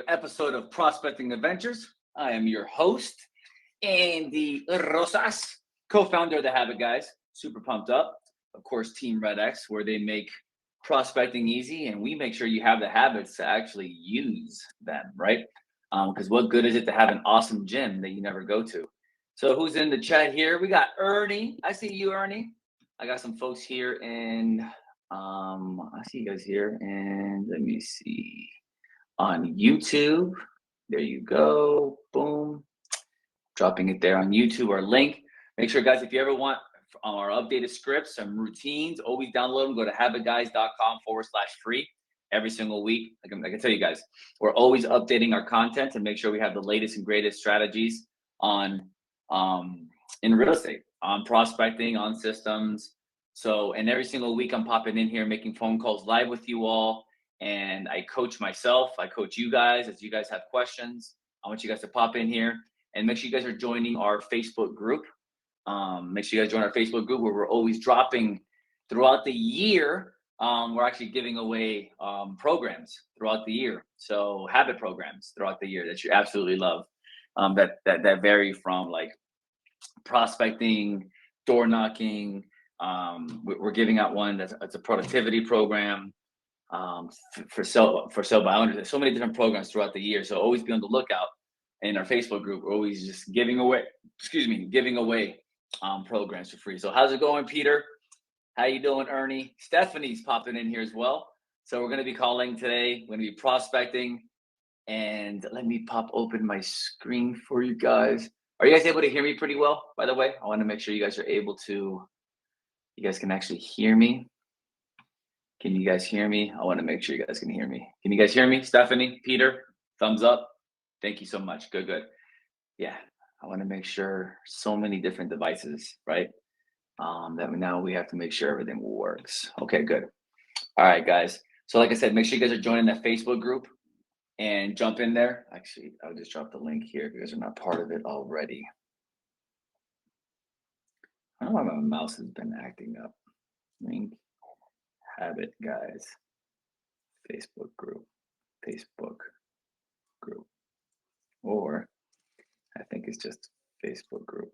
episode of Prospecting Adventures. I am your host, Andy Rosas, co-founder of The Habit Guys. Super pumped up. Of course, Team Red X, where they make prospecting easy, and we make sure you have the habits to actually use them, right? Because what good is it to have an awesome gym that you never go to? So who's in the chat here? We got Ernie. I see you, Ernie. I got some folks here, and I see you guys here, and let me see. On YouTube. There you go. Boom. Dropping it there on YouTube, our link. Make sure, guys, if you ever want our updated scripts and routines, always download them. Go to habitguys.com/free every single week. I can tell you guys, we're always updating our content to make sure we have the latest and greatest strategies on in real estate, on prospecting, on systems. So, and every single week I'm popping in here, making phone calls live with you all. And I coach myself. I coach you guys as you guys have questions. I want you guys to pop in here and make sure you guys are joining our Facebook group. Make sure you guys join our Facebook group where we're always dropping throughout the year. We're actually giving away programs throughout the year. So habit programs throughout the year that you absolutely love. That vary from like prospecting, door knocking. We're giving out one that's a productivity program. For sell by owners. There's so many different programs throughout the year. So always be on the lookout in our Facebook group. We're always just giving away programs for free. So how's it going, Peter? How you doing, Ernie? Stephanie's popping in here as well. So we're going to be calling today. We're going to be prospecting. And let me pop open my screen for you guys. Are you guys able to hear me pretty well, by the way? I want to make sure you guys are able to, you guys can actually hear me. Can you guys hear me? I want to make sure you guys can hear me. Can you guys hear me? Stephanie, Peter, thumbs up. Thank you so much. Good. Yeah, I want to make sure so many different devices, right? That now we have to make sure everything works. Okay, good. All right, guys. So like I said, make sure you guys are joining that Facebook group and jump in there. Actually, I'll just drop the link here if you guys are not part of it already. I don't know why my mouse has been acting up. Link. Habit Guys Facebook group, or I think it's just Facebook group.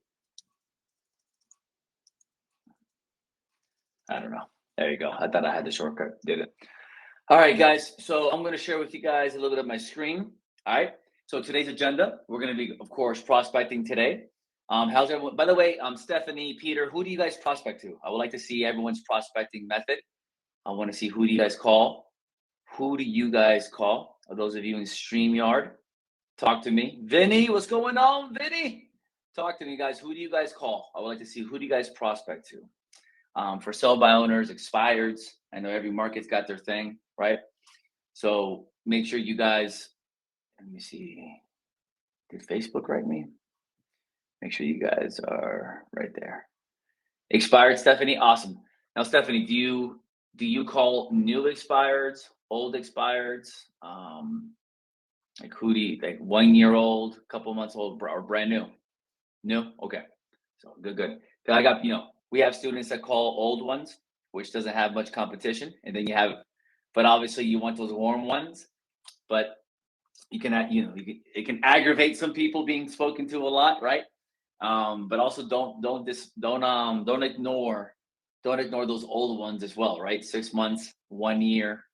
I don't know. There you go. I thought I had the shortcut. Did it. All right, guys. So I'm going to share with you guys a little bit of my screen. All right. So today's agenda, we're going to be, of course, prospecting today. How's everyone? By the way, Stephanie, Peter, who do you guys prospect to? I would like to see everyone's prospecting method. I want to see who do you guys call? Who do you guys call? Are those of you in StreamYard? Talk to me. Vinny, what's going on, Vinny? Talk to me, guys. Who do you guys call? I would like to see who do you guys prospect to? For sell by owners, expireds. I know every market's got their thing, right? So make sure you guys, let me see. Did Facebook write me? Make sure you guys are right there. Expired, Stephanie, awesome. Now, Stephanie, do you call new expireds, old expireds, like who do you, like 1 year old, couple months old, or brand new? New? Okay. So good. I got, we have students that call old ones, which doesn't have much competition. And then you have, but obviously you want those warm ones, but you can, it can aggravate some people being spoken to a lot, right? But also don't ignore those old ones as well, right? 6 months, 1 year,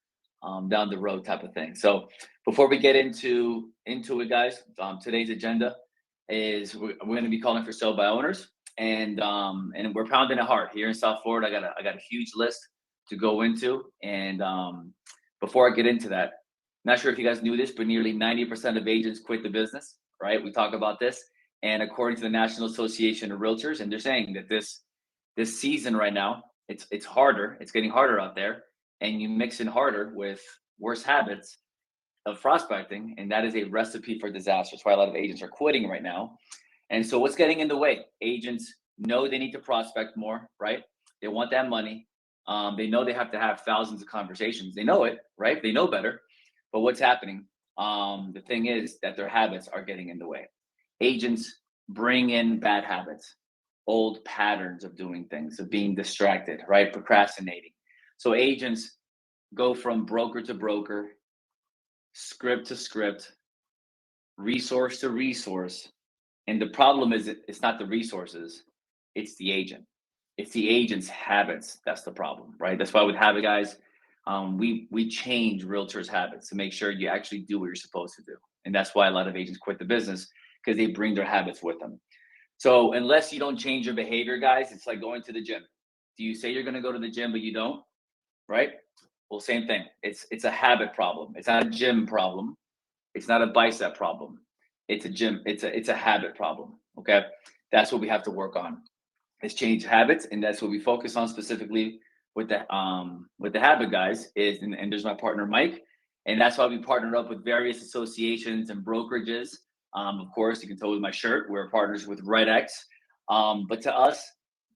down the road type of thing. So before we get into it, guys, today's agenda is we're going to be calling for sell by owners, and we're pounding it hard here in South Florida. I got a huge list to go into, and before I get into that, not sure if you guys knew this, but nearly 90% of agents quit the business, right? We talk about this, and according to the National Association of Realtors, and they're saying that this season right now, it's harder. It's getting harder out there, and you mix in harder with worse habits of prospecting, and that is a recipe for disaster. That's why a lot of agents are quitting right now. And so what's getting in the way? Agents know they need to prospect more, right? They want that money. They know they have to have thousands of conversations. They know it, right? They know better. But what's happening? The thing is that their habits are getting in the way. Agents bring in bad habits, old patterns of doing things, of being distracted, right? Procrastinating. So agents go from broker to broker, script to script, resource to resource. And the problem is it's not the resources, it's the agent. It's the agent's habits that's the problem, right? That's why with habit guys, we change realtors' habits to make sure you actually do what you're supposed to do. And that's why a lot of agents quit the business, because they bring their habits with them. So unless you don't change your behavior, guys, it's like going to the gym. Do you say you're going to go to the gym, but you don't? Right? Well, same thing. It's a habit problem. It's not a gym problem. It's not a bicep problem. It's a gym. It's a habit problem. Okay, that's what we have to work on. Is change habits, and that's what we focus on specifically with the habit guys. Is and there's my partner Mike, and that's why we partnered up with various associations and brokerages. Of course, you can tell with my shirt, we're partners with RedX. But to us,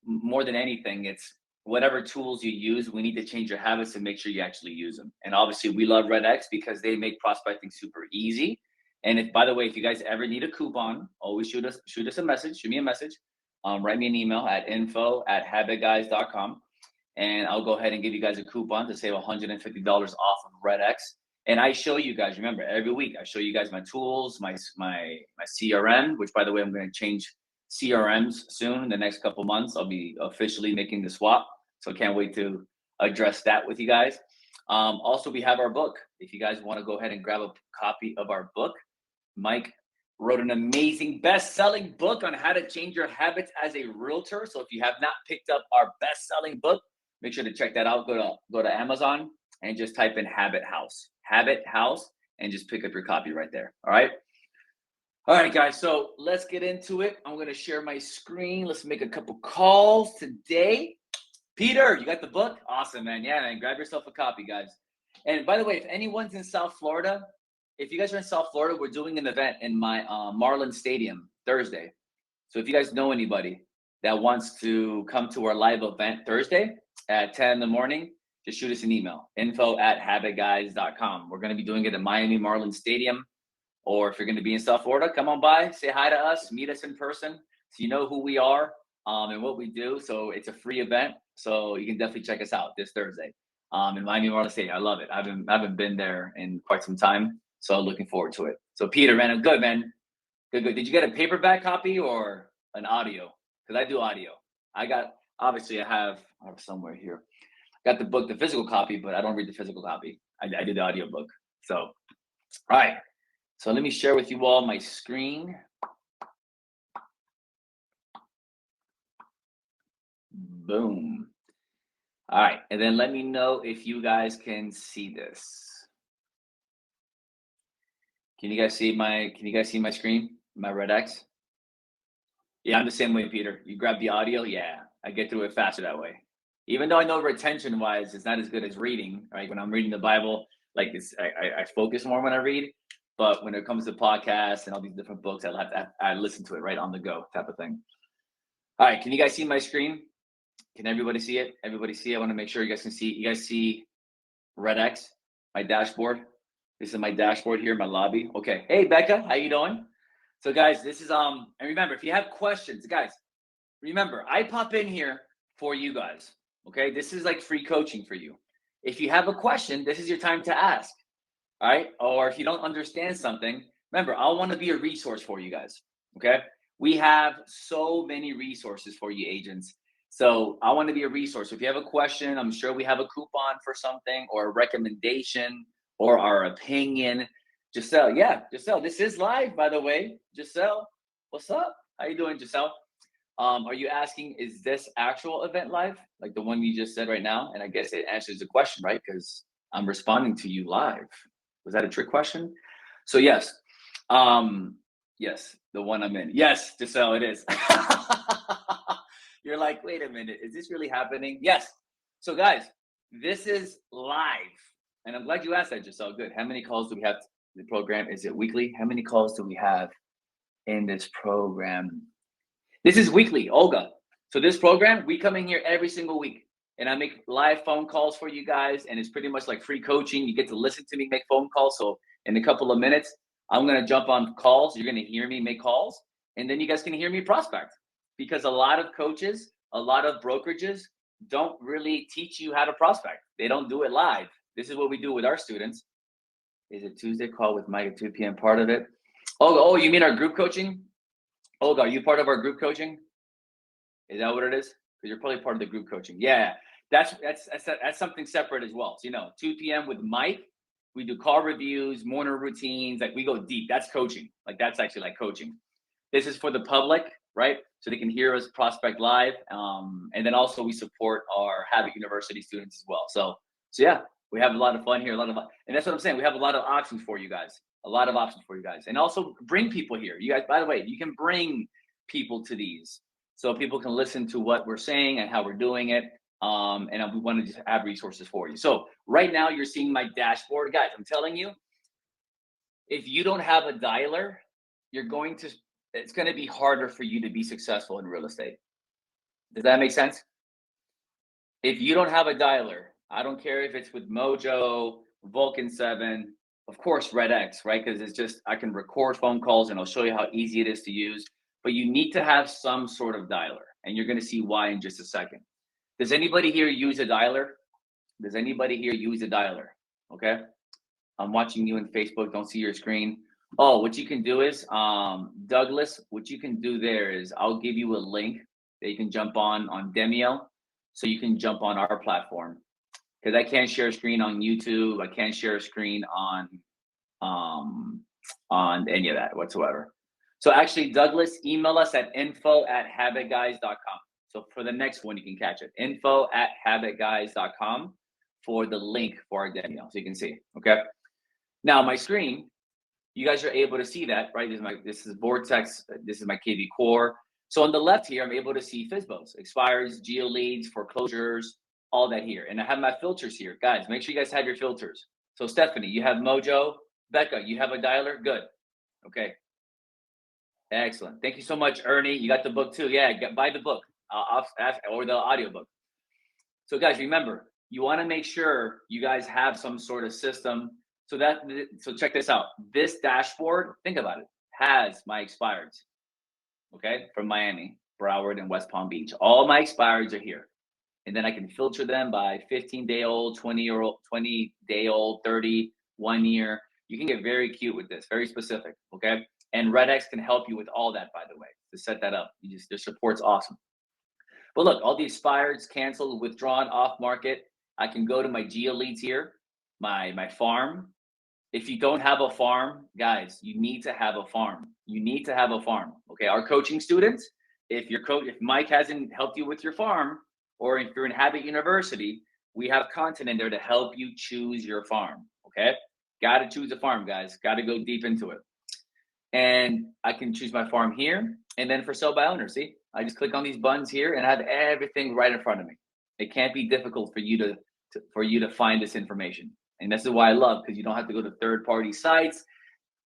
more than anything, it's whatever tools you use, we need to change your habits and make sure you actually use them. And obviously, we love RedX because they make prospecting super easy. And if, by the way, if you guys ever need a coupon, always shoot us a message, shoot me a message, write me an email at info@habitguys.com, and I'll go ahead and give you guys a coupon to save $150 off of RedX. And I show you guys, remember, every week I show you guys my tools, my CRM, which, by the way, I'm going to change CRMs soon. In the next couple months, I'll be officially making the swap. So I can't wait to address that with you guys. Also, we have our book. If you guys want to go ahead and grab a copy of our book, Mike wrote an amazing best-selling book on how to change your habits as a realtor. So if you have not picked up our best-selling book, make sure to check that out. Go to Amazon and just type in Habit House, and just pick up your copy right there. All right, guys. So let's get into it. I'm going to share my screen. Let's make a couple calls today. Peter, you got the book? Awesome, man. Yeah, man. Grab yourself a copy, guys. And by the way, if anyone's in South Florida, if you guys are in South Florida, we're doing an event in my Marlin Stadium Thursday. So if you guys know anybody that wants to come to our live event Thursday at 10 in the morning, just shoot us an email, info@habitguys.com. We're going to be doing it at Miami Marlin Stadium. Or if you're going to be in South Florida, come on by, say hi to us, meet us in person, so you know who we are and what we do. So it's a free event, so you can definitely check us out this Thursday in Miami Marlin Stadium. I love it. I haven't been there in quite some time, so looking forward to it. So Peter, man, I'm good, man. Good. Did you get a paperback copy or an audio? Because I do audio. I have somewhere here. Got the book, the physical copy, but I don't read the physical copy. I do the audio book. So, all right. So let me share with you all my screen. Boom. All right. And then let me know if you guys can see this. Can you guys see my screen? My RedX? Yeah, I'm the same way, Peter. You grab the audio. Yeah, I get through it faster that way. Even though I know retention wise, it's not as good as reading, right? When I'm reading the Bible, like this, I focus more when I read. But when it comes to podcasts and all these different books, I listen to it right on the go type of thing. All right, can you guys see my screen? Can everybody see it? Everybody see it? I want to make sure you guys can see. You guys see RedX, my dashboard? This is my dashboard here, my lobby. Okay. Hey, Becca, how you doing? So guys, this is and remember, if you have questions, guys, remember, I pop in here for you guys. Okay, this is like free coaching for you. If you have a question, this is your time to ask. All right. Or if you don't understand something, remember, I want to be a resource for you guys. Okay. We have so many resources for you agents. So I want to be a resource. If you have a question, I'm sure we have a coupon for something or a recommendation or our opinion. Giselle, Giselle, this is live, by the way. Giselle, what's up? How you doing, Giselle? Are you asking, is this actual event live? Like the one you just said right now? And I guess it answers the question, right? Because I'm responding to you live. Was that a trick question? So yes, yes, the one I'm in. Yes, Giselle, it is. You're like, wait a minute, is this really happening? Yes. So guys, this is live. And I'm glad you asked that, Giselle. Good. How many calls do we have in the program? Is it weekly? How many calls do we have in this program? This is weekly, Olga. So this program, we come in here every single week. And I make live phone calls for you guys. And it's pretty much like free coaching. You get to listen to me make phone calls. So in a couple of minutes, I'm going to jump on calls. You're going to hear me make calls. And then you guys can hear me prospect. Because a lot of coaches, a lot of brokerages don't really teach you how to prospect. They don't do it live. This is what we do with our students. Is it Tuesday call with Mike at 2 p.m. part of it? Oh, you mean our group coaching? Olga, are you part of our group coaching? Is that what it is? Because you're probably part of the group coaching. Yeah, that's something separate as well. So 2 p.m. with Mike, we do call reviews, morning routines. Like we go deep. That's coaching. Like that's actually like coaching. This is for the public, right? So they can hear us prospect live. And then also we support our Habit University students as well. So yeah, we have a lot of fun here. And that's what I'm saying. We have a lot of options for you guys. A lot of options for you guys. And also bring people here. You guys, by the way, you can bring people to these so people can listen to what we're saying and how we're doing it. And we want to just have resources for you. So right now you're seeing my dashboard. Guys, I'm telling you, if you don't have a dialer, it's going to be harder for you to be successful in real estate. Does that make sense? If you don't have a dialer, I don't care if it's with Mojo, Vulcan 7, of course, Red X, right? Because it's just, I can record phone calls and I'll show you how easy it is to use. But you need to have some sort of dialer, and you're going to see why in just a second. Does anybody here use a dialer? Does anybody here use a dialer? Okay. I'm watching you in Facebook. Don't see your screen. Oh, what you can do is, Douglas, what you can do there is I'll give you a link that you can jump on Demio, so you can jump on our platform. Because I can't share a screen on YouTube. I can't share a screen on any of that whatsoever. So actually, Douglas, email us at info@habitguys.com. So for the next one, you can catch it. info@habitguys.com for the link for our Demio, so you can see. Okay. Now my screen, you guys are able to see that, right? This is Vortex. This is my KV core. So on the left here, I'm able to see FSBOs, expires, geo leads, foreclosures, all that here. And I have my filters here. Guys, make sure you guys have your filters. So Stephanie, you have Mojo. Becca, you have a dialer? Good. Okay. Excellent. Thank you so much, Ernie. You got the book too. Yeah, buy the book or the audiobook. So guys, remember, you want to make sure you guys have some sort of system. So check this out. This dashboard, think about it, has my expireds, okay, from Miami, Broward, and West Palm Beach. All my expireds are here. And then I can filter them by 15-day-old, 20-day-old, 30, 1 year. You can get very cute with this, very specific, okay? And RedX can help you with all that, by the way, to set that up. Their support's awesome. But look, all the expireds, canceled, withdrawn, off market. I can go to my geo leads here, my farm. If you don't have a farm, guys, you need to have a farm. You need to have a farm. Okay, our coaching students, if Mike hasn't helped you with your farm, or if you're in Habit University, we have content in there to help you choose your farm. Okay, got to choose a farm, guys. Got to go deep into it. And I can choose my farm here, and then for sell by owner. See, I just click on these buttons here and I have everything right in front of me. It can't be difficult for you to find this information. And this is why I love, because you don't have to go to third-party sites.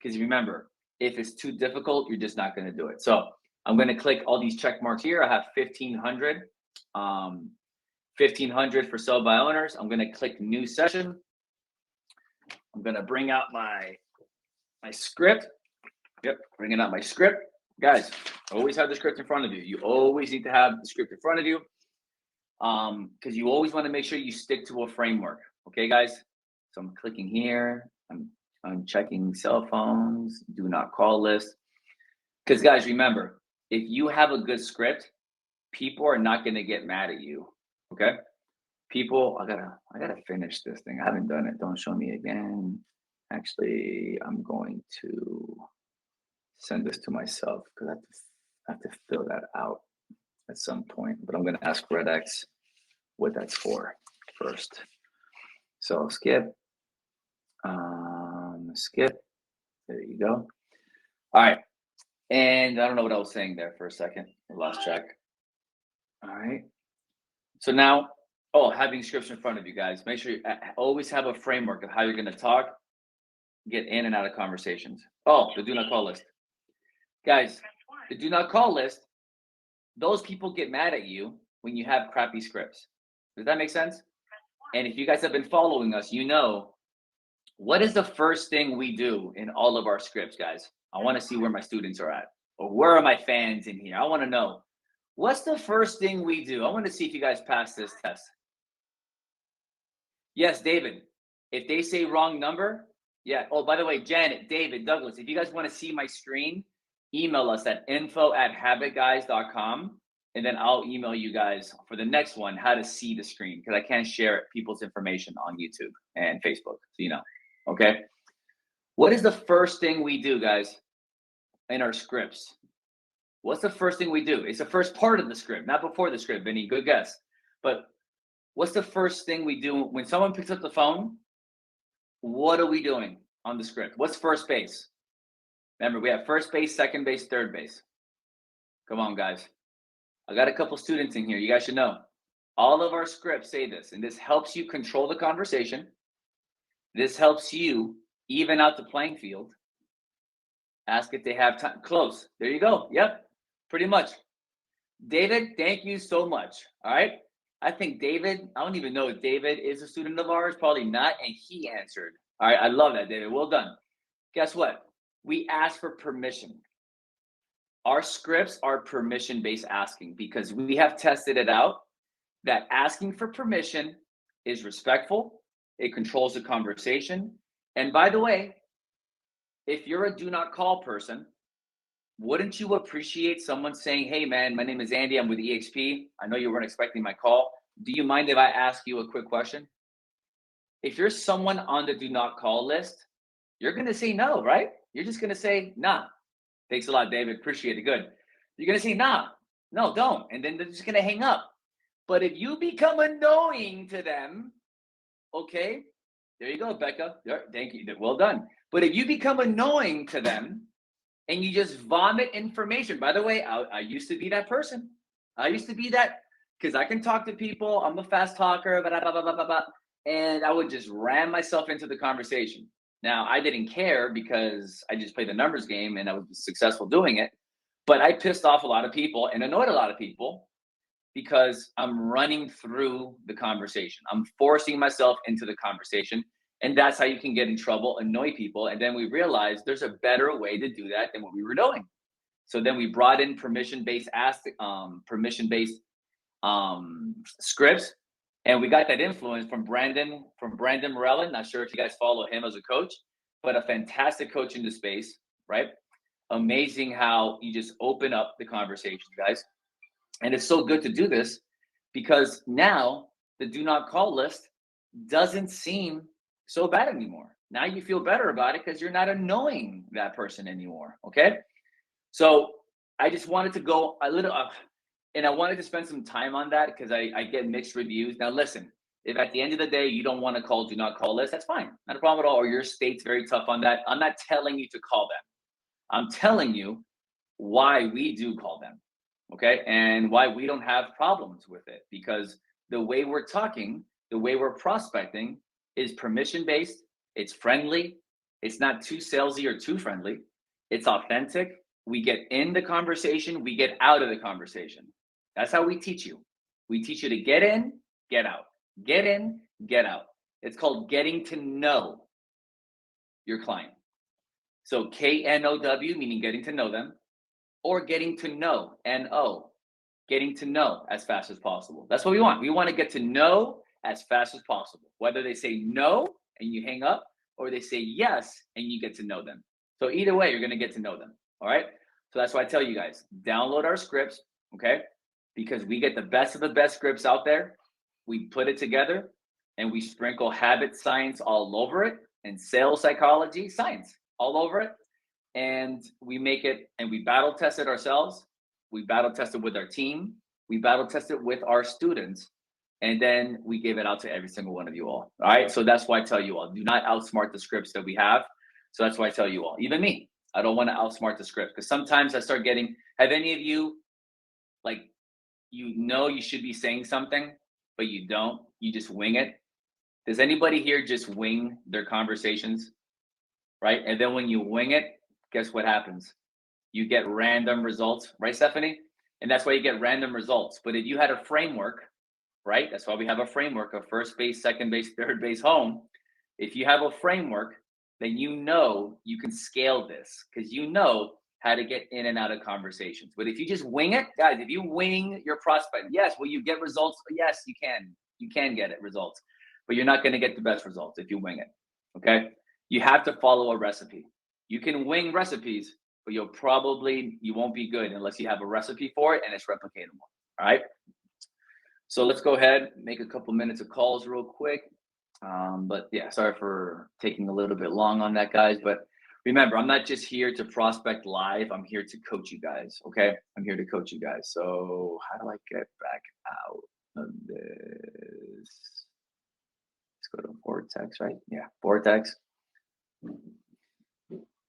Because remember, if it's too difficult, you're just not going to do it. So I'm going to click all these check marks here. I have 1,500. 1,500 for sell by owners. I'm going to click new session. I'm going to bring out my script. Yep, bringing out my script. Guys, always have the script in front of you. You always need to have the script in front of you, because you always want to make sure you stick to a framework. Okay, guys? So I'm clicking here. I'm checking cell phones, do not call list. Because guys, remember, if you have a good script, people are not going to get mad at you. Okay? People, I gotta finish this thing. I haven't done it. Don't show me again. Actually, I'm going to send this to myself because I have to fill that out at some point. But I'm going to ask RedX what that's for first. So skip. Skip. There you go. All right. And I don't know what I was saying there for a second. I lost track. All right. So now, having scripts in front of you guys. Make sure you always have a framework of how you're going to talk, get in and out of conversations. Oh, the do not call list. Guys, the do not call list, those people get mad at you when you have crappy scripts. Does that make sense? And if you guys have been following us, you know, what is the first thing we do in all of our scripts, guys? I want to see where my students are at, or where are my fans in here? I want to know, what's the first thing we do? I want to see if you guys pass this test. Yes, David, if they say wrong number, Yeah. Oh, by the way, Janet, David, Douglas, if you guys want to see my screen, email us at info@habitguys.com. And then I'll email you guys for the next one how to see the screen, because I can't share people's information on YouTube and Facebook. So you know. Okay. What is the first thing we do, guys, in our scripts? What's the first thing we do? It's the first part of the script, not before the script, Vinny. Good guess. But what's the first thing we do when someone picks up the phone? What are we doing on the script? What's first base? Remember, we have first base, second base, third base. Come on, guys. I got a couple students in here. You guys should know. All of our scripts say this, and this helps you control the conversation. This helps you even out the playing field. Ask if they have time. Close. There you go. Yep. Pretty much. David, thank you so much. All right. I think David, I don't even know if David is a student of ours, probably not. And he answered. All right. I love that, David. Well done. Guess what? We ask for permission. Our scripts are permission-based asking, because we have tested it out that asking for permission is respectful. It controls the conversation. And by the way, if you're a do not call person, wouldn't you appreciate someone saying, hey man, my name is Andy, I'm with EXP. I know you weren't expecting my call. Do you mind if I ask you a quick question? If you're someone on the do not call list, you're going to say no, right? You're just going to say, nah. Thanks a lot, David. Appreciate it. Good. You're going to say, nah, no, don't. And then they're just going to hang up. But if you become annoying to them, okay, there you go, Becca. Thank you. Well done. But if you become annoying to them and you just vomit information, by the way, I used to be that person. I used to be that, because I can talk to people. I'm a fast talker, blah, blah, blah, blah, blah, blah, and I would just ram myself into the conversation. Now, I didn't care because I just played the numbers game and I was successful doing it. But I pissed off a lot of people and annoyed a lot of people because I'm running through the conversation. I'm forcing myself into the conversation. And that's how you can get in trouble, annoy people. And then we realized there's a better way to do that than what we were doing. So then we brought in permission-based scripts. And we got that influence from Brandon Morella. Not sure if you guys follow him as a coach, but a fantastic coach in the space, right? Amazing how you just open up the conversation, guys. And it's so good to do this because now the do not call list doesn't seem so bad anymore. Now you feel better about it because you're not annoying that person anymore, okay? So I just wanted to go a little and I wanted to spend some time on that because I get mixed reviews. Now, listen, if at the end of the day you don't want to call do not call list, that's fine. Not a problem at all. Or your state's very tough on that. I'm not telling you to call them. I'm telling you why we do call them, okay? And why we don't have problems with it. Because the way we're talking, the way we're prospecting is permission-based. It's friendly. It's not too salesy or too friendly. It's authentic. We get in the conversation. We get out of the conversation. That's how we teach you. We teach you to get in, get out. Get in, get out. It's called getting to know your client. So KNOW, meaning getting to know them, or getting to know, NO, getting to know as fast as possible. That's what we want. We want to get to know as fast as possible. Whether they say no and you hang up, or they say yes and you get to know them. So either way, you're going to get to know them. All right. So that's why I tell you guys, download our scripts, okay? Because we get the best of the best scripts out there. We put it together and we sprinkle habit science all over it and sales psychology science all over it. And we make it and we battle test it ourselves. We battle test it with our team. We battle test it with our students. And then we give it out to every single one of you all. All right. So that's why I tell you all, do not outsmart the scripts that we have. So that's why I tell you all, even me, I don't want to outsmart the script because sometimes I start getting, have any of you, like, you know, you should be saying something, but you don't, you just wing it. Does anybody here just wing their conversations? Right. And then when you wing it, guess what happens? You get random results, right, Stephanie? And that's why you get random results. But if you had a framework, right? That's why we have a framework of first base, second base, third base, home. If you have a framework, then you know you can scale this because you know how to get in and out of conversations. But if you just wing it, guys, if you wing your prospect, yes, will you get results? Yes, you can. You can get it results, but you're not going to get the best results if you wing it. Okay. You have to follow a recipe. You can wing recipes, but you won't be good unless you have a recipe for it and it's replicatable. All right. So let's go ahead, make a couple minutes of calls real quick. But yeah, sorry for taking a little bit long on that, guys. But remember, I'm not just here to prospect live. I'm here to coach you guys. Okay. I'm here to coach you guys. So how do I get back out of this? Let's go to Vortex, right? Yeah, Vortex.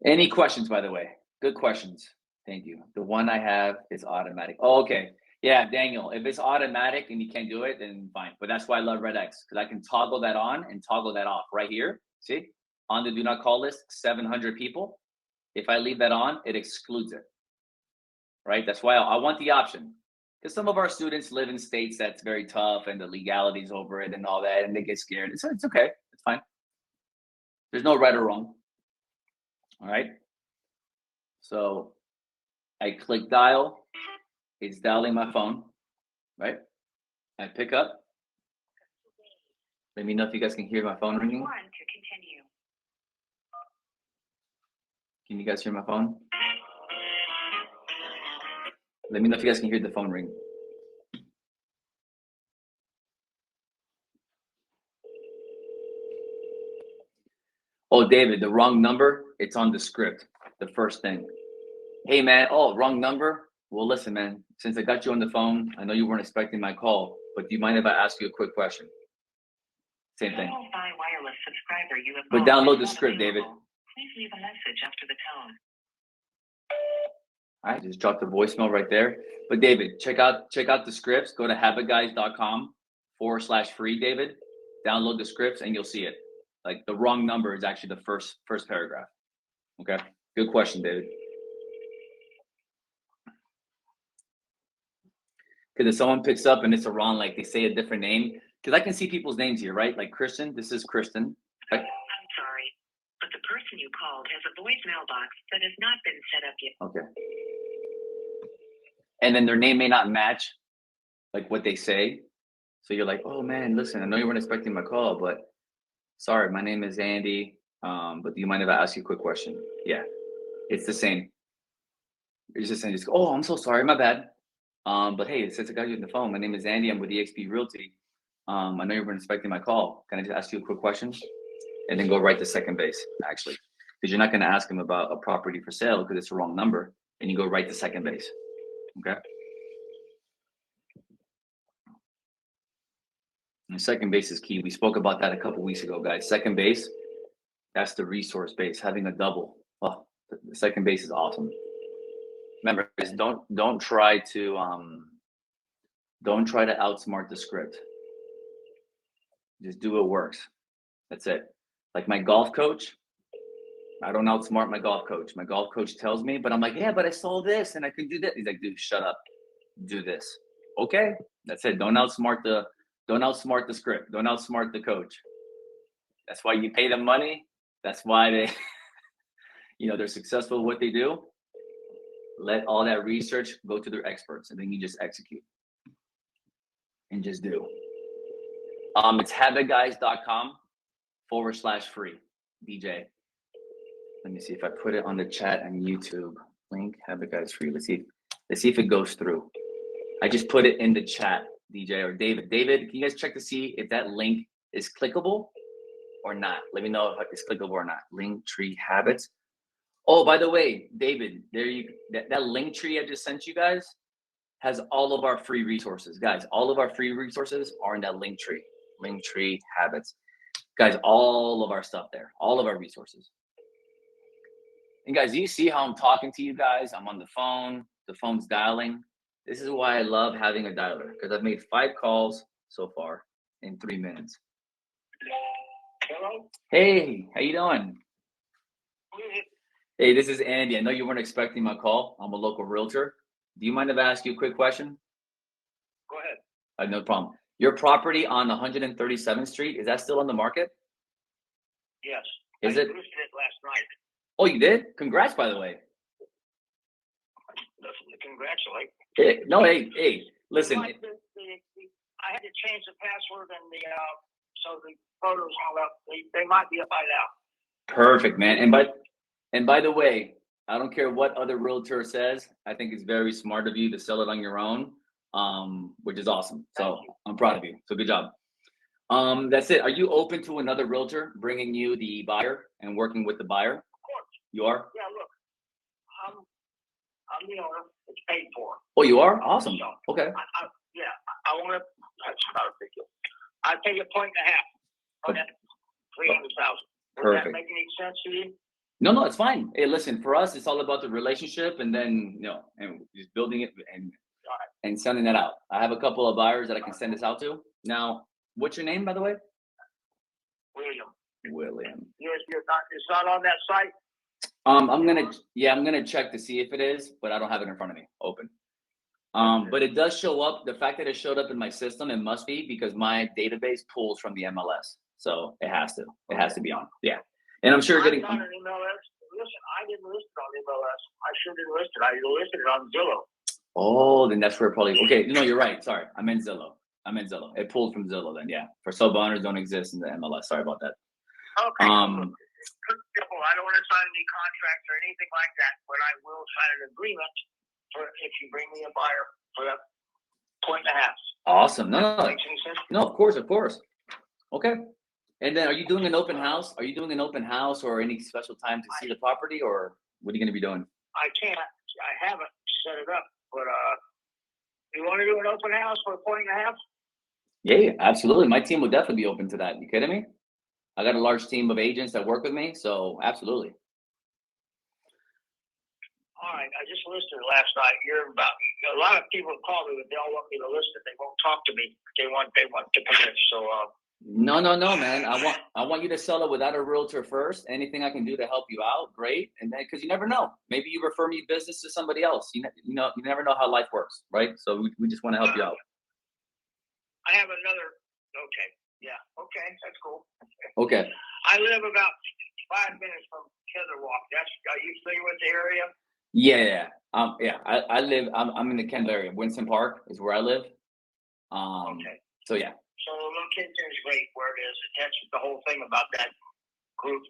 Any questions, by the way? Good questions. Thank you. The one I have is automatic. Oh, okay. Yeah, Daniel, if it's automatic and you can't do it, then fine. But that's why I love Red X, because I can toggle that on and toggle that off right here. See, on the do not call list, 700 people. If I leave that on, it excludes it, right? That's why I want the option, because some of our students live in states that's very tough and the legalities over it and all that, and they get scared. It's okay. It's fine. There's no right or wrong. All right. So I click dial. It's dialing my phone, right? I pick up. Let me know if you guys can hear my phone ringing. Can you guys hear my phone? Let me know if you guys can hear the phone ring. Oh, David, the wrong number. It's on the script. The first thing. Hey, man. Oh, wrong number. Well, listen, man. Since I got you on the phone, I know you weren't expecting my call, but do you mind if I ask you a quick question? Same thing. But download the script, David. Please leave a message after the tone. All right, just drop the voicemail right there. But David, check out the scripts. Go to habitguys.com/free, David. Download the scripts and you'll see it. Like the wrong number is actually the first paragraph. Okay, good question, David. Because if someone picks up and it's a wrong, like they say a different name, because I can see people's names here, right? Like Kristen, this is Kristen. I'm sorry, but the person you called has a voicemail box that has not been set up yet. Okay. And then their name may not match like what they say. So you're like, oh man, listen, I know you weren't expecting my call, but sorry, my name is Andy. But do you mind if I ask you a quick question? Yeah, it's the same. It's just saying, oh, I'm so sorry, my bad. But hey, since I got you on the phone, my name is Andy. I'm with eXp Realty. I know you weren't expecting my call. Can I just ask you a quick question? And then go right to second base, actually. Because you're not going to ask him about a property for sale because it's the wrong number. And you go right to second base. Okay? And second base is key. We spoke about that a couple weeks ago, guys. Second base, that's the resource base. Having a double. Oh, the second base is awesome. Remember, guys, don't try to outsmart the script. Just do what works. That's it. Like my golf coach, I don't outsmart my golf coach. My golf coach tells me, but I'm like, yeah, but I saw this and I could do that. He's like, dude, shut up. Do this. Okay, that's it. Don't outsmart the script. Don't outsmart the coach. That's why you pay them money. That's why they, they're successful at what they do. Let all that research go to their experts, and then you just execute and just do. It's habitguys.com/free. DJ. Let me see if I put it on the chat on YouTube. Link Habit Guys free. Let's see if it goes through. I just put it in the chat, DJ or David. David, can you guys check to see if that link is clickable or not? Let me know if it's clickable or not. Linktree Habits. Oh, by the way, David, that link tree I just sent you guys has all of our free resources. Guys, all of our free resources are in that link tree. Linktree Habits. Guys, all of our stuff there, all of our resources. And guys, do you see how I'm talking to you guys? I'm on the phone. The phone's dialing. This is why I love having a dialer, because I've made 5 calls so far in 3 minutes. Hello? Hey, how you doing? Hey, this is Andy. I know you weren't expecting my call. I'm a local realtor. Do you mind if I ask you a quick question? Go ahead. No problem. Your property on 137th Street, is that still on the market? Yes. Is it? I listed it last night. Oh, you did? Congrats, by the way. Listen to congratulate. Hey, listen. I had to change the password and so the photos all up. They might be up by now. Perfect, man. And by the way, I don't care what other realtor says. I think it's very smart of you to sell it on your own, which is awesome. So I'm proud of you. So good job. That's it. Are you open to another realtor bringing you the buyer and working with the buyer? Of course. You are? Yeah, look, I'm the owner. It's paid for. Oh, you are? Awesome. So, Okay. I want to. That's not a big deal. I pay a point and a half on that 300,000. Does Perfect. that make any sense to you? No, it's fine. Hey, listen, for us, it's all about the relationship and then, and just building it and sending that out. I have a couple of buyers that I can send this out to. Now, what's your name, by the way? William. Yes, It's not on that site. I'm gonna check to see if it is, but I don't have it in front of me open. But it does show up. The fact that it showed up in my system, it must be because my database pulls from the MLS. So it has to be on. Yeah. And I'm sure I'm getting not an MLS. Listen, I didn't list it on MLS. I should have listed. I listed it on Zillow. Oh, then that's where it probably okay. No, you're right. Sorry. I meant Zillow. It pulled from Zillow then, yeah. For sub owners don't exist in the MLS. Sorry about that. Okay. Simple. I don't want to sign any contracts or anything like that, but I will sign an agreement for if you bring me a buyer for that point and a half. Awesome. No. Makes any sense? No, of course. Okay. And then are you doing an open house? Are you doing an open house or any special time to see the property, or what are you going to be doing? I can't. I haven't set it up, but you want to do an open house for a point and a half? Yeah, absolutely. My team would definitely be open to that. You kidding me? I got a large team of agents that work with me, so absolutely. All right, I just listed it last night. A lot of people call me, but they all want me to list it. They won't talk to me. They want to commit. So No, man. I want you to sell it without a realtor first. Anything I can do to help you out, great. And then because you never know, maybe you refer me business to somebody else. You never know how life works, right? So we just want to help you out. I have another. Okay, yeah, okay, that's cool. Okay. I live about 5 minutes from Ketherwalk. Are you familiar with the area? Yeah. I live. I'm in the Kendall area. Winston Park is where I live. Okay. So yeah. So the location is great where it is. That's the whole thing about that group.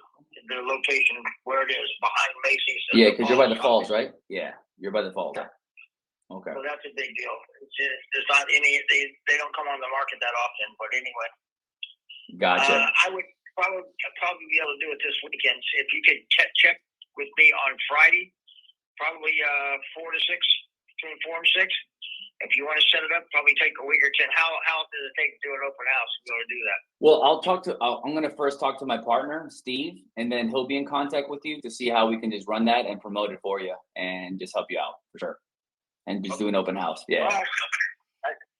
The location where it is behind Macy's. Yeah, because you're by the falls, right? Yeah, you're by the falls. Yeah. Okay. So that's a big deal. There's not any. They don't come on the market that often. But anyway. Gotcha. I would probably be able to do it this weekend. If you could check with me on Friday, probably 4 to 6, between 4 and 6. If you want to set it up, probably take a week or 10. How does it take to do an open house if you want to do that? Well, I'm going to first talk to my partner, Steve, and then he'll be in contact with you to see how we can just run that and promote it for you and just help you out for sure. And just do an open house. Yeah. All right.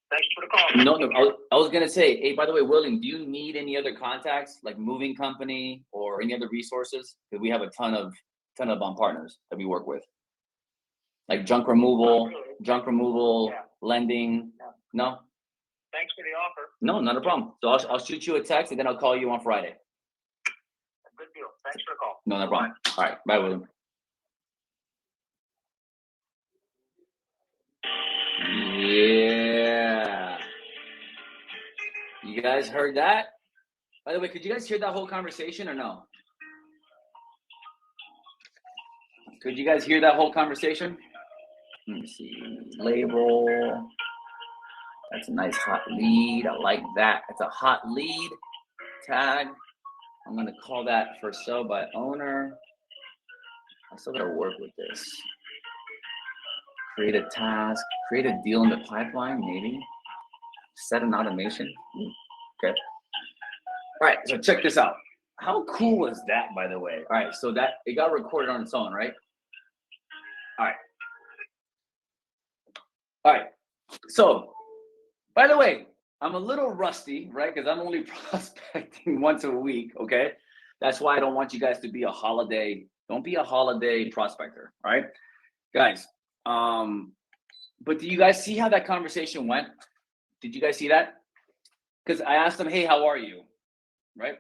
Thanks for the call. No, I was going to say, hey, by the way, William, do you need any other contacts like moving company or any other resources? Because we have a ton of partners that we work with. Like junk removal, Yeah. lending. No? Thanks for the offer. No, not a problem. So I'll shoot you a text and then I'll call you on Friday. Good deal. Thanks for the call. No problem. All right. Bye, William. Yeah. You guys heard that? By the way, could you guys hear that whole conversation or no? Could you guys hear that whole conversation? Let me see. Label. That's a nice hot lead. I like that. It's a hot lead. Tag. I'm going to call that for sale by owner. I still got to work with this. Create a task. Create a deal in the pipeline, maybe. Set an automation. Okay. All right. So check this out. How cool was that, by the way? All right. So that it got recorded on its own, right? All right. All right. So, by the way, I'm a little rusty, right? Because I'm only prospecting once a week, okay? That's why I don't want you guys to be don't be a holiday prospector, all right? Guys, but do you guys see how that conversation went? Did you guys see that? Because I asked them, hey, how are you? Right?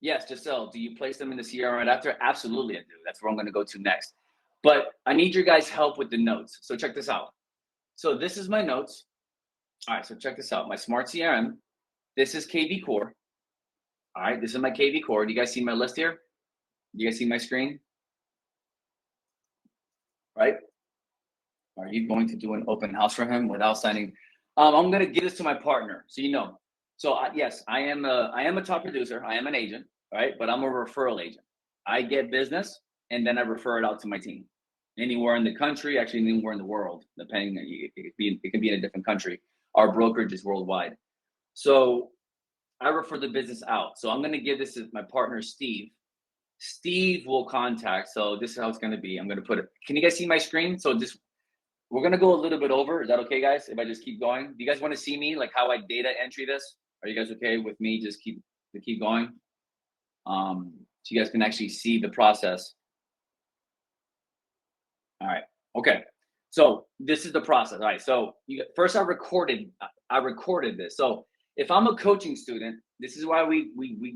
Yes, Giselle, do you place them in the CRM right after? Absolutely, I do. That's where I'm going to go to next. But I need your guys' help with the notes. So check this out. So this is my notes. All right, so check this out. My Smart CRM. This is KV Core. All right, this is my KV Core. Do you guys see my list here? You guys see my screen? Right? Are you going to do an open house for him without signing? I'm going to give this to my partner, so you know. So yes, I am a top producer. I am an agent, right? But I'm a referral agent. I get business and then I refer it out to my team, anywhere in the country, actually anywhere in the world, depending. It can be in a different country. Our brokerage is worldwide, so I refer the business out. So I'm going to give this to my partner, Steve. Steve will contact. So this is how it's going to be. I'm going to put it. Can you guys see my screen? So just we're going to go a little bit over. Is that okay, guys? If I just keep going, do you guys want to see me, like how I data entry this? Are you guys okay with me just keep going? So you guys can actually see the process. All right. Okay. So this is the process. All right. So first I recorded this. So if I'm a coaching student, this is why we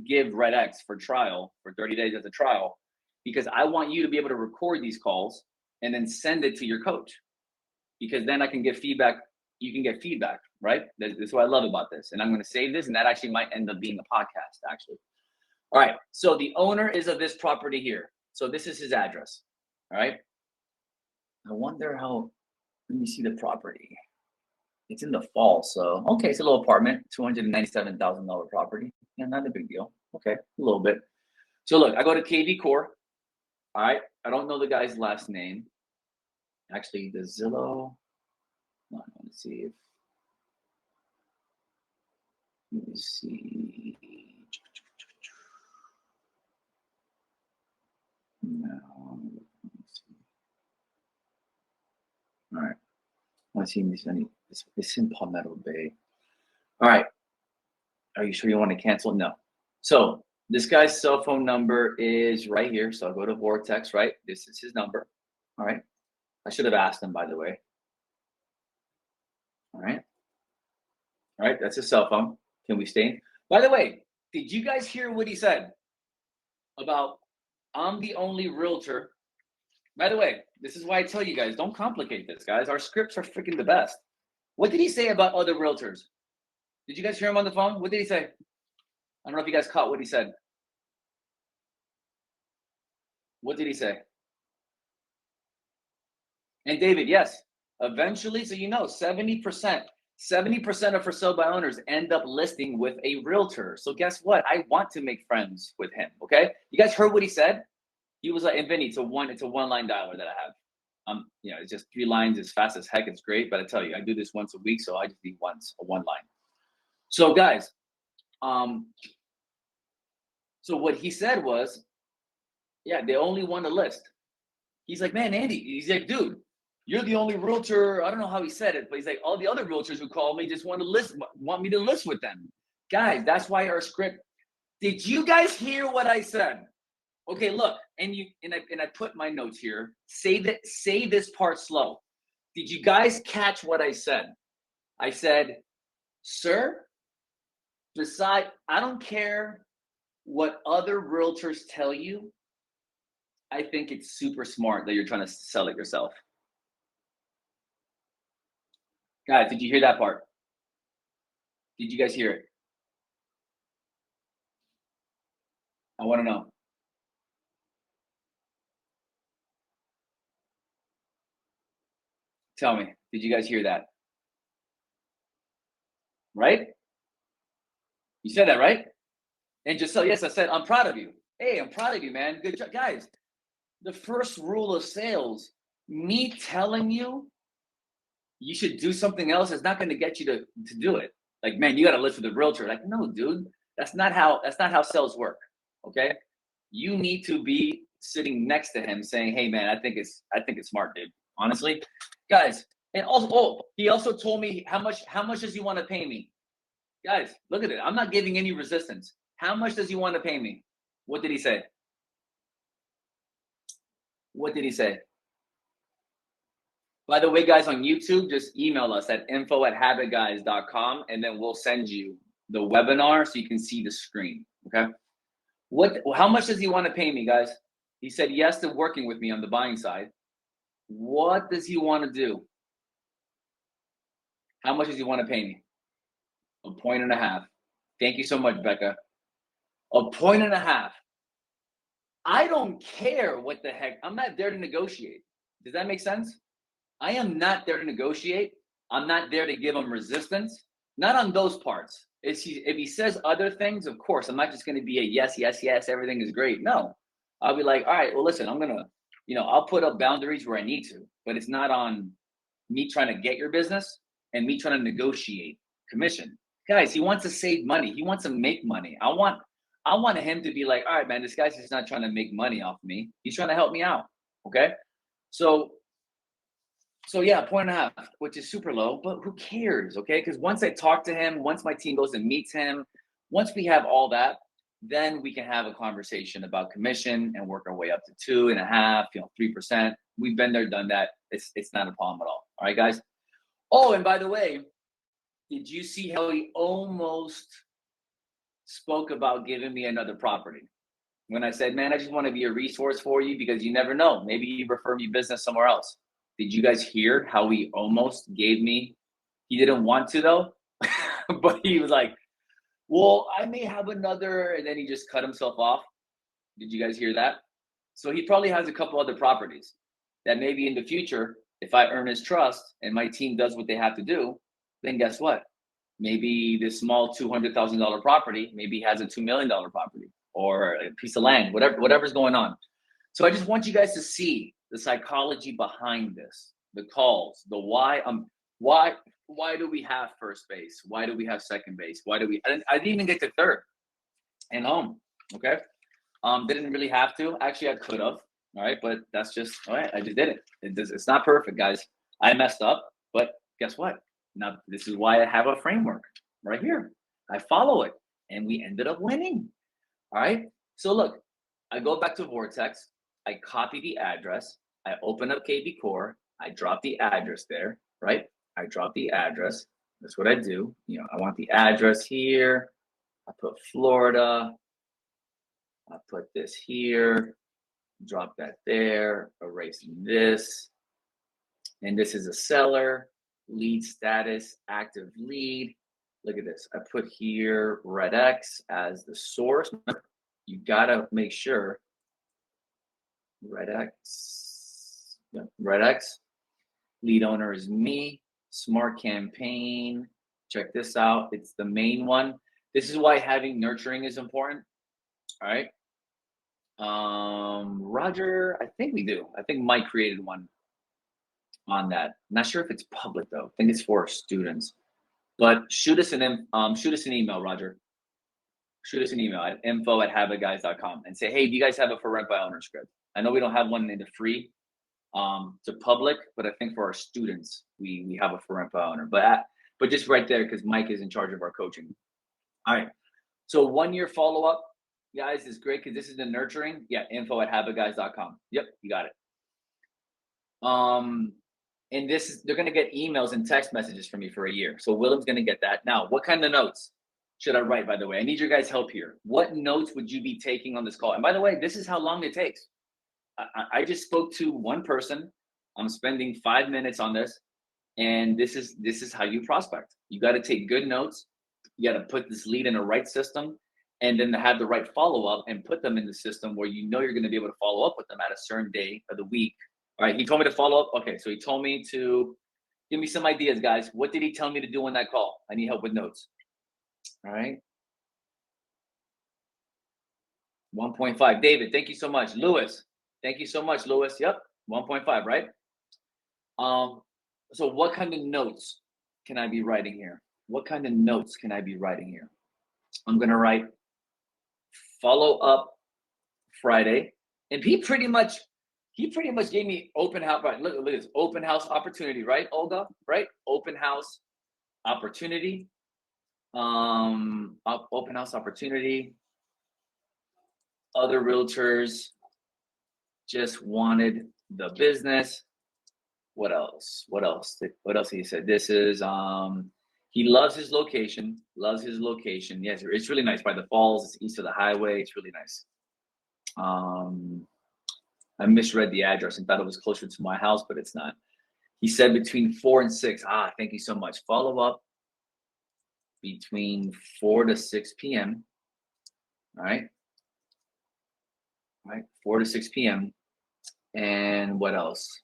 give Red X for trial for 30 days as a trial, because I want you to be able to record these calls and then send it to your coach, because then I can get feedback. You can get feedback, right? That's what I love about this. And I'm going to save this, and that actually might end up being a podcast, actually. All right. So the owner is of this property here. So this is his address. All right. I wonder how, let me see the property. It's in the fall. So, okay, it's a little apartment, $297,000 property. Yeah, not a big deal. Okay, a little bit. So look, I go to KV Core. All right. I don't know the guy's last name. Actually, the Zillow. I want to see if, let me see. No. All right. I want to see if there's any. It's in Palmetto Bay. All right. Are you sure you want to cancel? No. So this guy's cell phone number is right here. So I'll go to Vortex, right? This is his number. All right. I should have asked him, by the way. All right. All right. That's his cell phone. Can we stay? By the way, did you guys hear what he said about I'm the only realtor? By the way, this is why I tell you guys, don't complicate this, guys. Our scripts are freaking the best. What did he say about other realtors? Did you guys hear him on the phone? What did he say? I don't know if you guys caught what he said. What did he say? And David, yes, eventually, so you know, 70% of for sale by owners end up listing with a realtor. So guess what? I want to make friends with him. Okay. You guys heard what he said? He was like, and Vinny, it's a one line dialer that I have. It's just 3 lines as fast as heck. It's great. But I tell you, I do this once a week. So I just need a 1 line. So guys, so what he said was, yeah, they only want to list. He's like, man, Andy, he's like, dude, you're the only realtor. I don't know how he said it, but he's like, all the other realtors who call me just want me to list with them. Guys, that's why our script. Did you guys hear what I said? Okay, look, and I put my notes here. Say this part slow. Did you guys catch what I said? I said, sir, I don't care what other realtors tell you. I think it's super smart that you're trying to sell it yourself. Guys, did you hear that part? Did you guys hear it? I want to know. Tell me, did you guys hear that? Right? You said that, right? And just so, yes, I said, I'm proud of you. Hey, I'm proud of you, man. Good job. Guys, the first rule of sales, me telling you you should do something else is not going to get you to do it. Like, man, you got to list with a realtor. Like, no, dude, that's not how sales work. Okay. You need to be sitting next to him saying, hey man, I think it's smart, dude. Honestly, guys. And also, he also told me how much does he want to pay me? Guys, look at it. I'm not giving any resistance. How much does he want to pay me? What did he say? What did he say? By the way, guys, on YouTube, just email us at info@habitguys.com, and then we'll send you the webinar so you can see the screen. Okay. How much does he want to pay me, guys? He said yes to working with me on the buying side. What does he want to do? How much does he want to pay me? 1.5 points. Thank you so much, Becca. 1.5 points. I don't care what the heck. I'm not there to negotiate. Does that make sense? I am not there to negotiate. I'm not there to give him resistance. Not on those parts. If he says other things, of course, I'm not just going to be a yes, yes, yes, everything is great. No, I'll be like, all right, well, listen, I'm going to, I'll put up boundaries where I need to, but it's not on me trying to get your business and me trying to negotiate commission. Guys, he wants to save money. He wants to make money. I want him to be like, all right, man, this guy's just not trying to make money off me. He's trying to help me out. Okay. So yeah, 1.5, which is super low, but who cares? Okay. Because once I talk to him, once my team goes and meets him, once we have all that, then we can have a conversation about commission and work our way up to 2.5, 3%. We've been there, done that. It's not a problem at all. All right, guys. Oh, and by the way, did you see how he almost spoke about giving me another property? When I said, man, I just want to be a resource for you because you never know. Maybe you refer me business somewhere else. Did you guys hear how he almost gave me? He didn't want to though, but he was like, well, I may have another, and then he just cut himself off. Did you guys hear that? So he probably has a couple other properties that maybe in the future, if I earn his trust and my team does what they have to do, then guess what? Maybe this small $200,000 property maybe has a $2 million property or a piece of land, whatever's going on. So I just want you guys to see the psychology behind this, the calls, the why. Why do we have first base? Why do we have second base? I didn't even get to third and home. Okay. Didn't really have to. Actually, I could have. All right, but that's just all right. I just did it. It's not perfect, guys. I messed up, but guess what? Now this is why I have a framework right here. I follow it, and we ended up winning. All right. So look, I go back to Vortex. I copy the address. I open up KB Core. I drop the address there. Right. I drop the address. That's what I do. I want the address here. I put Florida. I put this here. Drop that there. Erase this. And this is a seller. Lead status, active lead. Look at this. I put here Red X as the source. You gotta make sure Red X. Yep, Red X. Lead owner is me. Smart campaign. Check this out. It's the main one. This is why having nurturing is important. All right. Roger, I think we do. I think Mike created one on that. Not sure if it's public though. I think it's for students. But shoot us an email, Roger. Shoot us an email at info@habitguys.com and say, hey, do you guys have a for rent by owner script? I know we don't have one in the free to public, but I think for our students, we have a for rent by owner. But just right there, because Mike is in charge of our coaching. All right. So 1 year follow-up, guys, is great because this is the nurturing. Yeah, info@habitguys.com. Yep, you got it. And they're gonna get emails and text messages from me for a year. So Willem's gonna get that. Now, what kind of notes should I write, by the way? I need your guys' help here. What notes would you be taking on this call? And by the way, this is how long it takes. I just spoke to one person. I'm spending 5 minutes on this. And this is how you prospect. You got to take good notes. You got to put this lead in the right system, and then have the right follow-up and put them in the system where you're going to be able to follow up with them at a certain day of the week. All right, he told me to follow up. Okay, so he told me to give me some ideas, guys. What did he tell me to do on that call? I need help with notes. All right. 1.5. David, thank you so much. Lewis, thank you so much, Lewis. Yep, 1.5, right? So what kind of notes can I be writing here? What kind of notes can I be writing here? I'm going to write follow up Friday. And he pretty much gave me open house. Right, look at this open house opportunity, right, Olga? Right? Open house opportunity. Open house opportunity. Other realtors just wanted the business. What else? What else he said? This is he loves his location. Yes, it's really nice by the falls. It's east of the highway. It's really nice. I misread the address and thought it was closer to my house, but it's not. He said between 4 and 6. Thank you so much. Follow up between 4 to 6 p.m. All right. right? 4 to 6 p.m. And what else?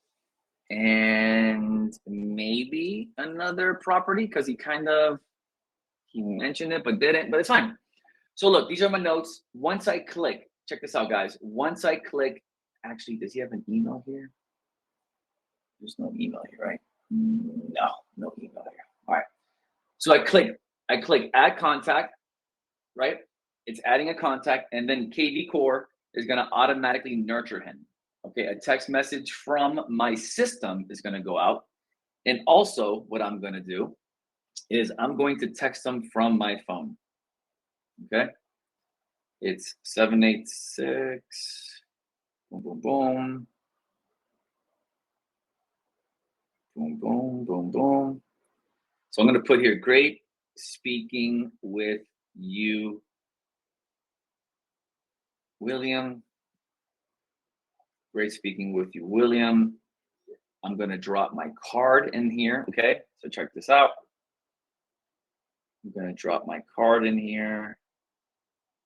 And maybe another property because he mentioned it but didn't, but it's fine. So look, these are my notes. Once I click, check this out, guys. Once I click, actually, does he have an email here? There's no email here, right? No email here. All right. So I click add contact, right? It's adding a contact, and then KV Core is gonna automatically nurture him. Okay, a text message from my system is gonna go out. And also what I'm gonna do is I'm going to text them from my phone. Okay. It's 786, boom, boom, boom. Boom, boom, boom, boom. So I'm gonna put here, great speaking with you, William. Great speaking with you, William. I'm gonna drop my card in here, okay? So check this out. I'm gonna drop my card in here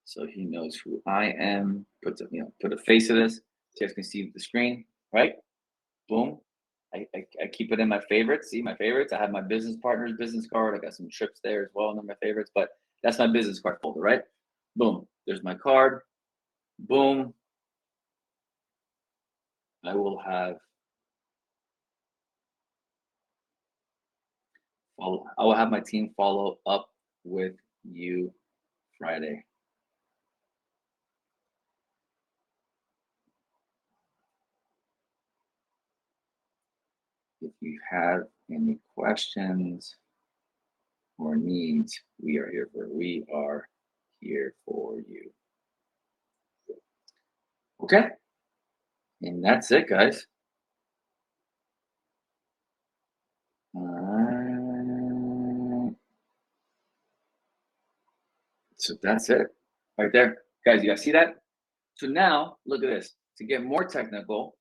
so he knows who I am. Put a face to this so you guys can see the screen, right? Boom. I keep it in my favorites. See my favorites. I have my business partner's business card. I got some trips there as well in my favorites, but that's my business card folder, right? Boom. There's my card. Boom. I will have my team follow up with you Friday. If you have any questions or needs, we are here for you. Okay. And that's it, guys. So that's it right there. Guys, you guys see that? So now look at this. To get more technical,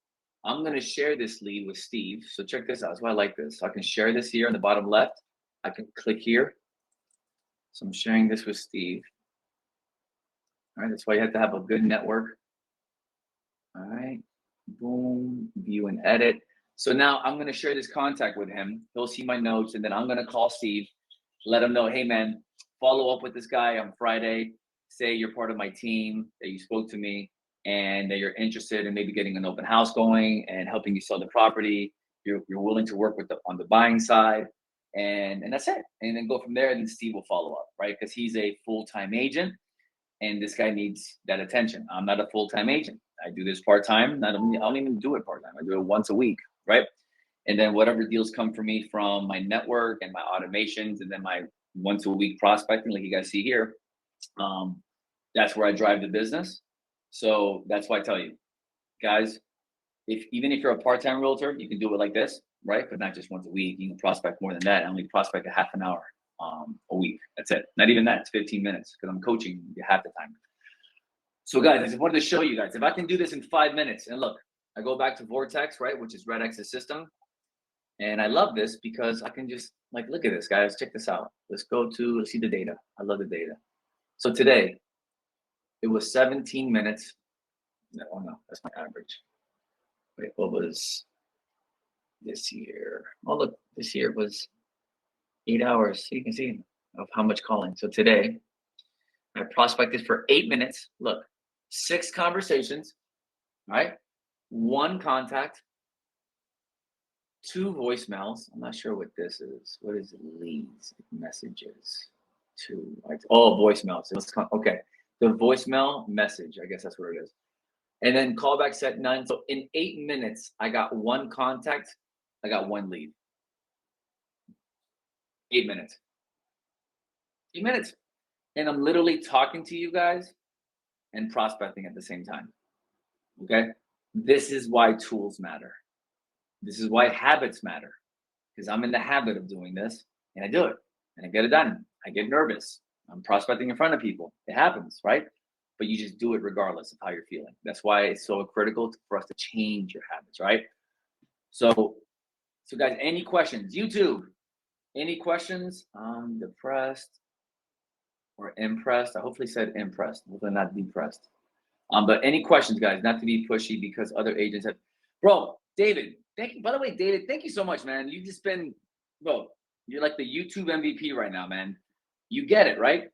I'm going to share this lead with Steve. So check this out. That's why I like this. So I can share this here on the bottom left. I can click here. So I'm sharing this with Steve. All right. That's why you have to have a good network. All right. Boom. View and edit. So now I'm going to share this contact with him. He'll see my notes, and then I'm going to call Steve, let him know, hey, man, follow up with this guy on Friday. Say you're part of my team, that you spoke to me, and that you're interested in maybe getting an open house going and helping you sell the property. You're willing to work on the buying side, and that's it. And then go from there, and then Steve will follow up, right? Because he's a full-time agent, and this guy needs that attention. I'm not a full-time agent. I do this part-time. I don't even do it part-time. I do it once a week, right? And then whatever deals come for me from my network and my automations, and then my once a week prospecting, like you guys see here, that's where I drive the business. So that's why I tell you, guys, even if you're a part-time realtor, you can do it like this, right? But not just once a week. You can prospect more than that. I only prospect a half an hour a week. That's it. Not even that. It's 15 minutes because I'm coaching you half the time. So guys, I just wanted to show you guys, if I can do this in 5 minutes, and look, I go back to Vortex, right, which is Red X's system. And I love this because I can just look at this, guys. Check this out. Let's see the data. I love the data. So today, it was 17 minutes. Oh no, that's my average. Wait, what was this year? Oh, look, this year was 8 hours. So you can see of how much calling. So today, I prospected for 8 minutes. Look, 6 conversations, right? 1 contact, 2 voicemails. I'm not sure what this is. What is it? Leads, messages, 2. Voicemails. Okay, the voicemail message. I guess that's what it is. And then callback set none. So in 8 minutes, I got 1 contact. I got 1 lead. 8 minutes. 8 minutes. And I'm literally talking to you guys and prospecting at the same time. Okay. This is why tools matter. This is why habits matter. Because I'm in the habit of doing this and I do it and I get it done. I get nervous. I'm prospecting in front of people. It happens, right? But you just do it regardless of how you're feeling. That's why it's so critical for us to change your habits, right? So guys, any questions? YouTube, any questions? I'm depressed or impressed. I hopefully said impressed. Hopefully not depressed. But any questions, guys, not to be pushy because other agents have, bro, David, thank you. By the way, David, thank you so much, man. You've just been, bro, you're like the YouTube MVP right now, man. You get it, right?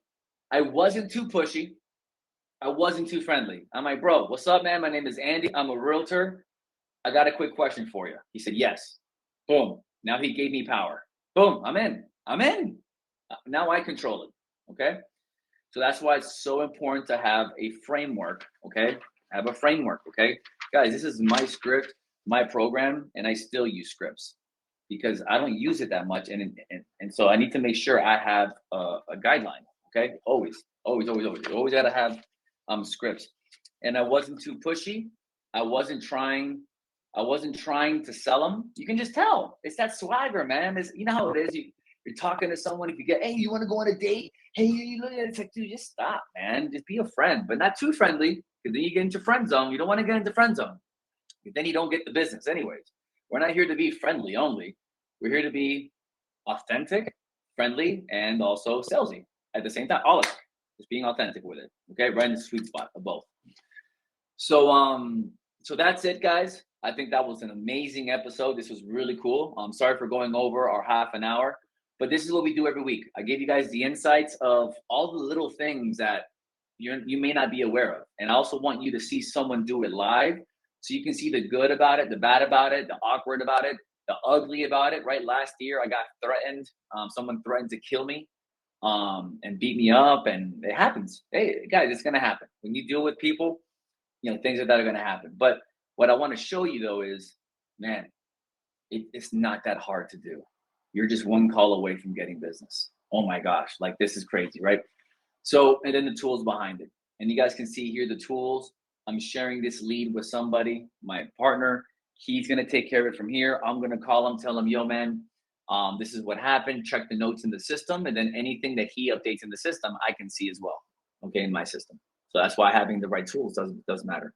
I wasn't too pushy. I wasn't too friendly. I'm like, bro, what's up, man? My name is Andy. I'm a realtor. I got a quick question for you. He said, yes. Boom. Now he gave me power. Boom. I'm in. I'm in. Now I control it. Okay. So that's why it's so important to have a framework. Okay. Have a framework. Okay. Guys, this is my script, my program, and I still use scripts because I don't use it that much. And so I need to make sure I have a guideline. Okay. Always got to have scripts. And I wasn't too pushy. I wasn't trying to sell them. You can just tell. It's that swagger, man. You know how it is. You're talking to someone. If you get, hey, you want to go on a date? Hey, you look at it. It's like, dude, just stop, man. Just be a friend, but not too friendly, because then you get into friend zone. You don't want to get into friend zone. Then you don't get the business, anyways. We're not here to be friendly only. We're here to be authentic, friendly, and also salesy at the same time. All of it. Just being authentic with it. Okay, right in the sweet spot of both. So that's it, guys. I think that was an amazing episode. This was really cool. I'm sorry for going over our half an hour, but this is what we do every week. I gave you guys the insights of all the little things that you may not be aware of. And I also want you to see someone do it live so you can see the good about it, the bad about it, the awkward about it, the ugly about it, right? Last year, I got threatened. Someone threatened to kill me and beat me up, and it happens. Hey, guys, it's going to happen. When you deal with people, things like that are going to happen. But what I want to show you, though, is, man, it's not that hard to do. You're just one call away from getting business. Oh, my gosh. Like, this is crazy, right? So, and then the tools behind it. And you guys can see here the tools. I'm sharing this lead with somebody, my partner. He's going to take care of it from here. I'm going to call him, tell him, yo, man, this is what happened. Check the notes in the system. And then anything that he updates in the system, I can see as well, okay, in my system. So that's why having the right tools does matter.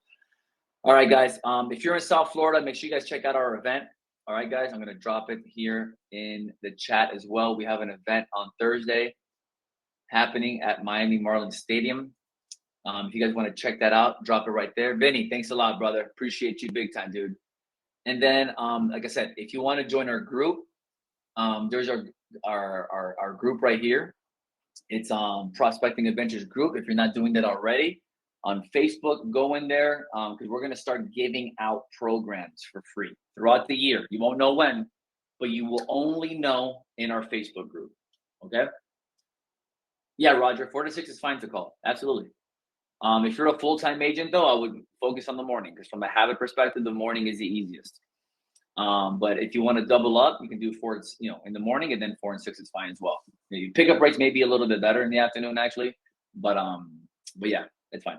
All right, guys. If you're in South Florida, make sure you guys check out our event. All right, guys. I'm going to drop it here in the chat as well. We have an event on Thursday happening at Miami Marlins Stadium. If you guys want to check that out, drop it right there. Vinny, thanks a lot, brother. Appreciate you big time, dude. And then, like I said, if you want to join our group, there's our group right here. It's Prospecting Adventures group. If you're not doing that already, on Facebook, go in there because we're going to start giving out programs for free throughout the year. You won't know when, but you will only know in our Facebook group. Okay? Yeah, Roger, 4 to 6 is fine to call. Absolutely. If you're a full-time agent, though, I would focus on the morning because from a habit perspective, the morning is the easiest. But if you want to double up, you can do 4, in the morning, and then 4 and 6 is fine as well. Pickup rates may be a little bit better in the afternoon, actually, but yeah, it's fine.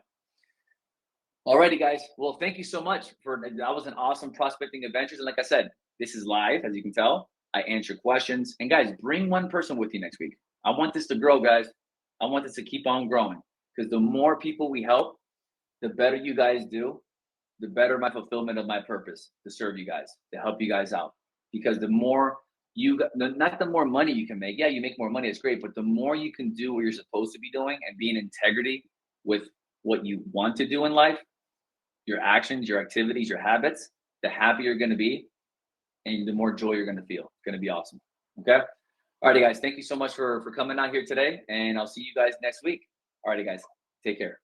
Alrighty, guys. Well, thank you so much that was an awesome prospecting adventures. And like I said, this is live, as you can tell. I answer questions, and guys, bring one person with you next week. I want this to grow, guys. I want this to keep on growing because the more people we help, the better you guys do. The better my fulfillment of my purpose to serve you guys, to help you guys out. Because the more not the more money you can make. Yeah, you make more money, it's great. But the more you can do what you're supposed to be doing and be in integrity with what you want to do in life, your actions, your activities, your habits, the happier you're going to be and the more joy you're going to feel. It's going to be awesome. Okay. All righty, guys. Thank you so much for coming out here today. And I'll see you guys next week. All righty, guys. Take care.